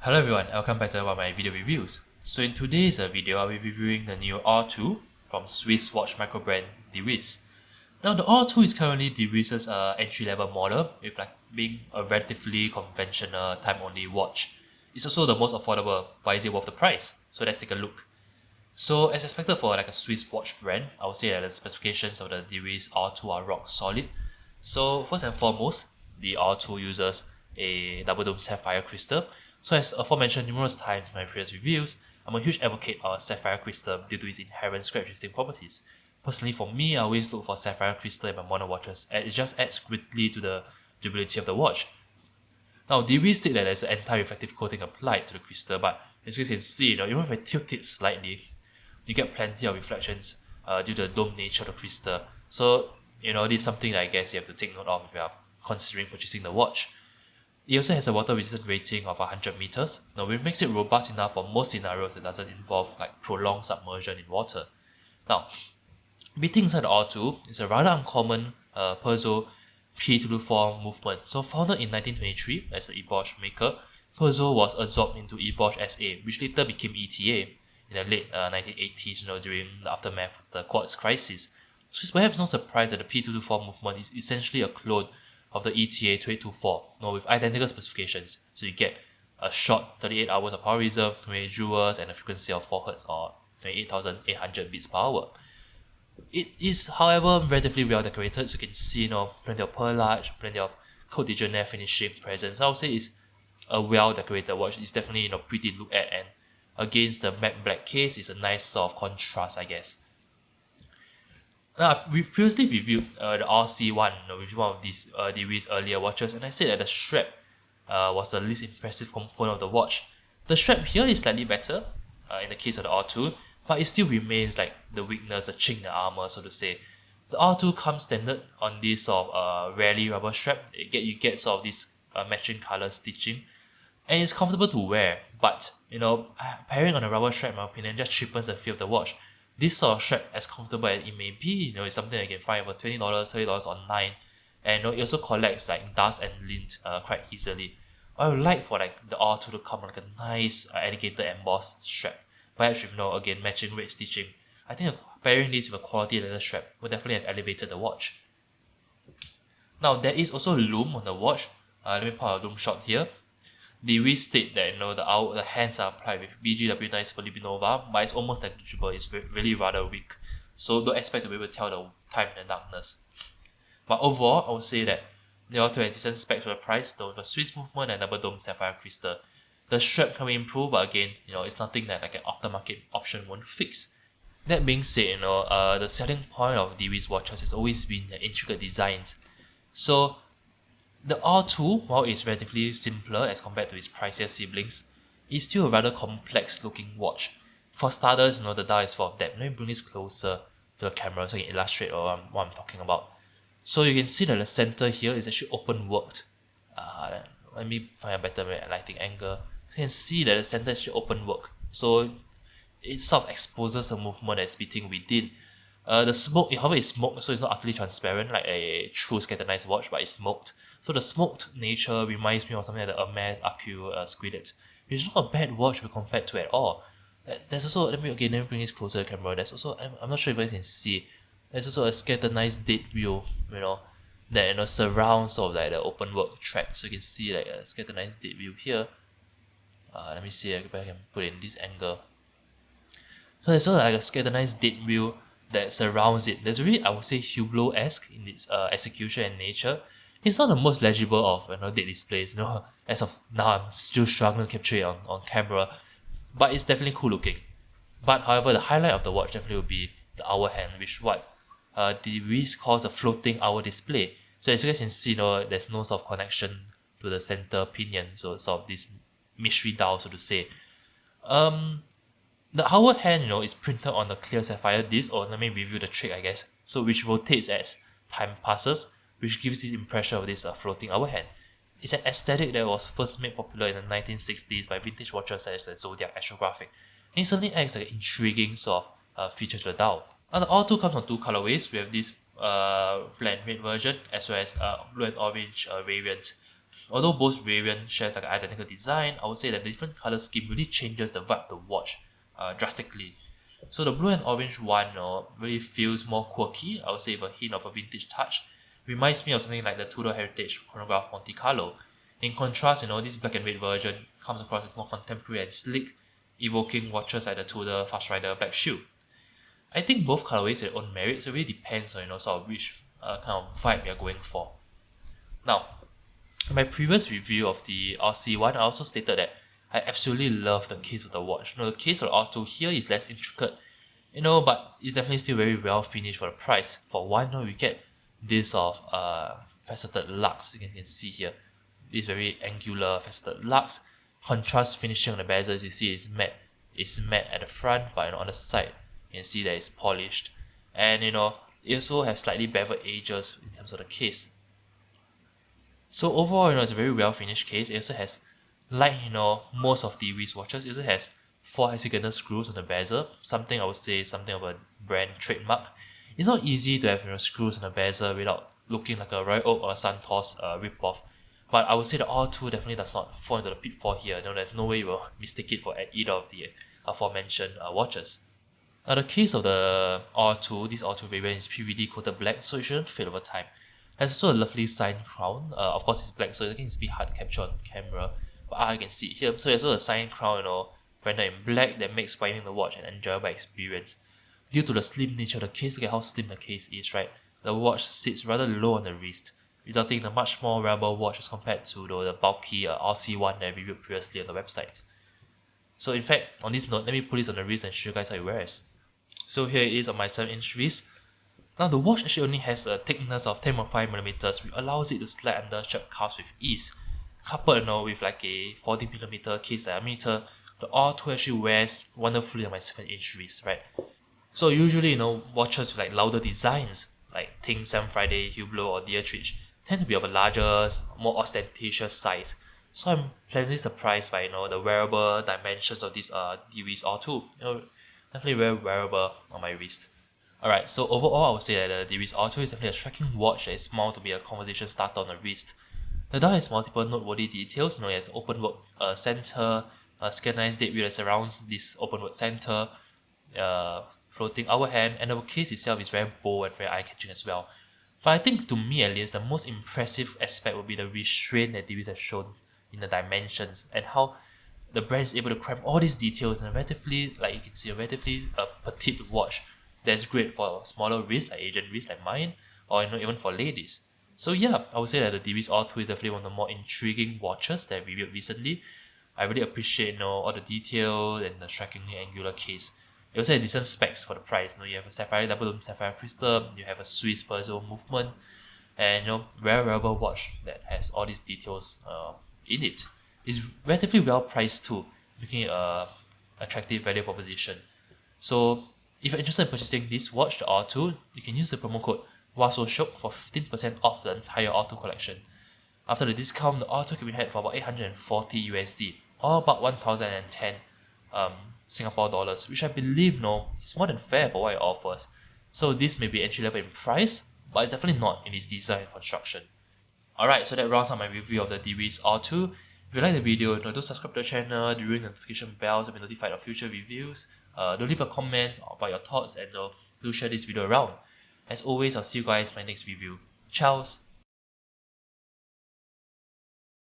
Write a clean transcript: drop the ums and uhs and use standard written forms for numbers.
Hello everyone, welcome back to one of my video reviews. So in today's video, I'll be reviewing the new R2 from Swiss watch microbrand DWISS. Now the R2 is currently DWISS's entry-level model with being a relatively conventional time-only watch. It's also the most affordable, but is it worth the price? So let's take a look. So as expected for a Swiss watch brand, I would say that the specifications of the DWISS R2 are rock solid. So first and foremost, the R2 uses a double dome sapphire crystal. So as aforementioned numerous times in my previous reviews, I'm a huge advocate of sapphire crystal due to its inherent scratch resisting properties. Personally for me, I always look for sapphire crystal in my modern watches as it just adds greatly to the durability of the watch. Now DWISS state that there's an anti-reflective coating applied to the crystal, but as you can see, even if I tilt it slightly, you get plenty of reflections due to the dome nature of the crystal. So this is something that I guess you have to take note of if you are considering purchasing the watch. It also has a water resistant rating of 100 meters, which makes it robust enough for most scenarios that doesn't involve prolonged submersion in water. Now, beating inside the R2 is a rather uncommon Peseux P224 movement. So founded in 1923 as an eBosch maker, Peseux was absorbed into eBosch SA, which later became ETA in the late 1980s, during the aftermath of the quartz crisis. So it's perhaps no surprise that the P224 movement is essentially a clone of the ETA 2824, with identical specifications. So you get a short 38 hours of power reserve, 28 joules, and a frequency of 4 Hz or 28,800 beats per hour. It is, however, relatively well decorated. So you can see, plenty of perlage, plenty of Côte de Genève finishing present. So I would say it's a well decorated watch. It's definitely pretty to look at, and against the matte black case, it's a nice sort of contrast, I guess. Now, we've previously reviewed the RC1, which is one of these DWISS earlier watches, and I said that the strap was the least impressive component of the watch. The strap here is slightly better in the case of the R2, but it still remains like the weakness, the chink in the armor, so to say. The R2 comes standard on this sort of rarely rubber strap. You get sort of this matching color stitching, and it's comfortable to wear, but pairing on a rubber strap, in my opinion, just cheapens the feel of the watch. This sort of strap, as comfortable as it may be, is something that you can find for $20, $30 online, and it also collects dust and lint quite easily. I would like for the R2 to come a nice alligator embossed strap, perhaps with again matching red stitching. I think pairing this with a quality leather strap would definitely have elevated the watch. Now there is also loom on the watch. Let me put a loom shot here. DWISS state that the hands are applied with BGW9 Superluminova, but it's almost negligible. It's really rather weak, so don't expect to be able to tell the time in the darkness. But overall, I would say that they are to a decent spec for the price, though with a Swiss movement and double dome sapphire crystal. The strap can be improved, but again, it's nothing that an aftermarket option won't fix. That being said, the selling point of DWISS watches has always been the intricate designs. So the R2, while it's relatively simpler as compared to its pricier siblings, is still a rather complex looking watch. For starters, the dial is full of depth. Let me bring this closer to the camera so you can illustrate what I'm talking about. So you can see that the center here is actually open worked. Let me find a better lighting angle. So you can see that the center is actually open work. So it sort of exposes the movement that's beating within. The smoke, however, is smoked, so it's not utterly transparent like a true scrutinized watch, but it's smoked. So the smoked nature reminds me of something like the Hermes Arcu Squidlet, which is not a bad watch to be compared to at all. There's also, let me bring this closer to the camera. There's also, I'm not sure if you guys can see, there's also a scrutinized date wheel, that surrounds sort of the open work track. So you can see a scrutinized date wheel here. Let me see if I can put it in this angle. So there's also a scrutinized date wheel that surrounds it. There's really, I would say, Hublot-esque in its execution and nature. It's not the most legible of date displays. As of now, I'm still struggling to capture it on camera, but it's definitely cool looking. But however, the highlight of the watch definitely will be the hour hand, which what DWISS calls a floating hour display. So as you guys can see, there's no sort of connection to the center pinion, so sort of this mystery dial, so to say. The hour hand, is printed on a clear sapphire disc, or let me review the trick, I guess. So which rotates as time passes, which gives this impression of this floating hour hand. It's an aesthetic that was first made popular in the 1960s by vintage watches such as the Zodiac Astrographic. And it certainly acts like an intriguing sort of feature to the dial. Now the R2 comes on two colorways. We have this blend red version as well as blue and orange variant. although both variant shares like an identical design, I would say that the different color scheme really changes the vibe of the watch drastically. So the blue and orange one really feels more quirky, I would say with a hint of a vintage touch. Reminds me of something like the Tudor Heritage Chronograph Monte Carlo. In contrast, this black and red version comes across as more contemporary and sleek, evoking watches like the Tudor Fast Rider Black Shield. I think both colorways have their own merits, so it really depends on sort of which kind of vibe you're going for. Now, in my previous review of the RC one, I also stated that I absolutely love the case of the watch. The case of the R2 here is less intricate, but it's definitely still very well finished for the price. For one, we get this of faceted lugs. You can see here, this very angular faceted lugs. Contrast finishing on the bezel, you see is matte. It's matte at the front, but on the side, you can see that it's polished. And it also has slightly beveled edges in terms of the case. So overall, it's a very well finished case. It also has, like most of the DWISS watches, it also has 4 hexagonal screws on the bezel. Something I would say is something of a brand trademark. It's not easy to have screws on the bezel without looking like a Royal Oak or a Santos ripoff. But I would say the R2 definitely does not fall into the pitfall here. There's no way you will mistake it for either of the aforementioned watches. Now the case of the R2, this R2 variant is PVD coated black, so it shouldn't fade over time. There's also a lovely sign crown. Of course it's black, so I think it's a bit hard to capture on camera. But you can see it here. So there's also a sign crown, rendered in black that makes wearing the watch an enjoyable experience. Due to the slim nature of the case, look at how slim the case is, right? The watch sits rather low on the wrist, resulting in a much more wearable watch as compared to the bulky RC one that I reviewed previously on the website. So in fact, on this note, let me put this on the wrist and show you guys how it wears. So here it is on my 7-inch wrist. Now the watch actually only has a thickness of 10.5mm, which allows it to slide under strap cuffs with ease. Coupled with like a 40mm case diameter, the R2 actually wears wonderfully on my 7-inch wrist, right? So usually, watches with like louder designs, like Ting, Sam Friday, Hublot or Dietrich, tend to be of a larger, more ostentatious size. So I'm pleasantly surprised by the wearable dimensions of this DWISS R2. Definitely very wearable on my wrist. Alright, so overall I would say that the DWISS R2 is definitely a striking watch that is meant to be a conversation starter on the wrist. The dial has multiple noteworthy details. It has open work center, a scandalized date wheel that surrounds this open work center, floating hour hand, and the case itself is very bold and very eye-catching as well. But I think, to me at least, the most impressive aspect would be the restraint that DWISS has shown in the dimensions and how the brand is able to cram all these details in a relatively, like you can see, a relatively petite watch that's great for smaller wrists, like Asian wrists like mine, or even for ladies. So yeah, I would say that the DWISS R2 is definitely one of the more intriguing watches that I reviewed recently. I really appreciate all the detail and the strikingly angular case. It also has decent specs for the price. You have a sapphire double dome sapphire crystal, you have a Swiss Peseux movement, and very wearable watch that has all these details in it. It's relatively well priced too, making it a attractive value proposition. So if you're interested in purchasing this watch, the R2, you can use the promo code WASOSHIOK for 15% off the entire R2 collection. After the discount, the R2 can be had for about 840 USD, or about 1010 Singapore dollars, which I believe is more than fair for what it offers. So this may be entry level in price, but it's definitely not in its design and construction. Alright, so that rounds up my review of the DWISS R2. If you like the video, do subscribe to the channel, ring the notification bell to be notified of future reviews. Do leave a comment about your thoughts and do share this video around. As always, I'll see you guys in my next review. Ciao!